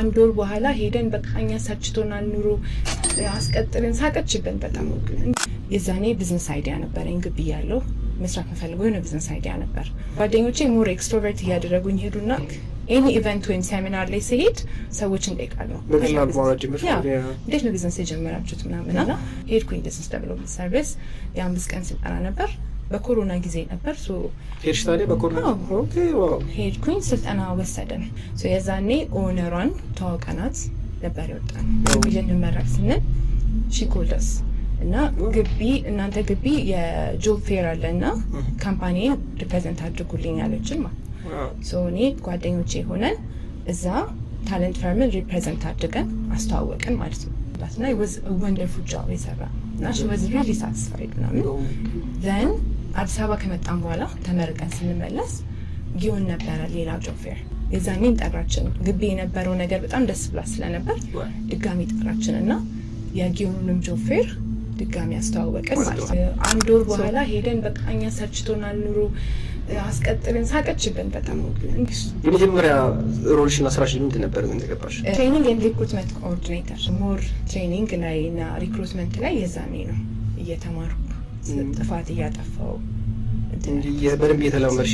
አንድ ወር በኋላ ሄደን በቃኛ ሰችቶናል ኑሮ አስቀጥልን ሳቀችብን በጣም የዛኔ ቢዝነስ አይዲያ ነበረኝ ግቢ ያለው መስራት መፈልገው የሆነ ቢዝነስ አይዲያ ነበር ጓደኞቼ ሞር ኤክስትሮቨርት እያደረጉኝ ሄዱና ኤኒ ኢቨንት ወይም ሴሚናር ላይ ሲሄድ ሰዎች እንጠይቃለሁ እንዴት ነው ቢዝነስ የጀመራችሁት ምናምንና ሄድኩኝ ቢዝነስ ዴቨሎፕመንት ሰርቪስ የ5 ቀን ስልጠና ነበር በኮሮና ጊዜ ነበር ሶ ሄርሽታሌ በኮሮና ኦኬ ዋው ሄድኩኝ ስልጠና ወሰደን ሶ የዛኔ ኦነሯን ተዋቀናት ነበር ይወጣል ቢዝነስ መረቅ ስንል ሺኮልደስ እና ግቢ እናንተ ግቢ የጆብ ፌር አለና ካምፓኒን ሪፕሬዘንት አድርጉልኝ አለችን ማለት ሶ እኔ ጓደኞቼ ሆነን እዛ ታለንት ፈርምን ሪፕሬዘንት አድርገን አስተዋወቅን ማለት ነው እና it was a wonderful job የሰራ እና she was really satisfied ምናምን then አዲስ አበባ ከመጣን በኋላ ተመርቀን ስንመለስ ጊዮን ነበረ ሌላ ጆብ ፌር የዛኔም ጠራችን ግቢ የነበረው ነገር በጣም ደስ ብላ ስለነበር ድጋሚ ጠራችን እና የጊዮንንም ጆብ ፌር ድጋሚ አስተዋወቅን ማለት ነው አንድ ወር በኋላ ሄደን በቃኛ ሰችቶናል ኑሮ አስቀጥልን ሳቀችብን በጣም የመጀመሪያ ሮልሽና ስራሽ ምንድን ነበር ምን ተገባሽ ትሬኒንግ ኤንድ ሪክሩትመንት ኮኦርዲኔተር ሞር ትሬኒንግ ላይ እና ሪክሩትመንት ላይ የዛኔ ነው እየተማርኩ ጥፋት እያጠፋው በደንብ እየተለማመድሽ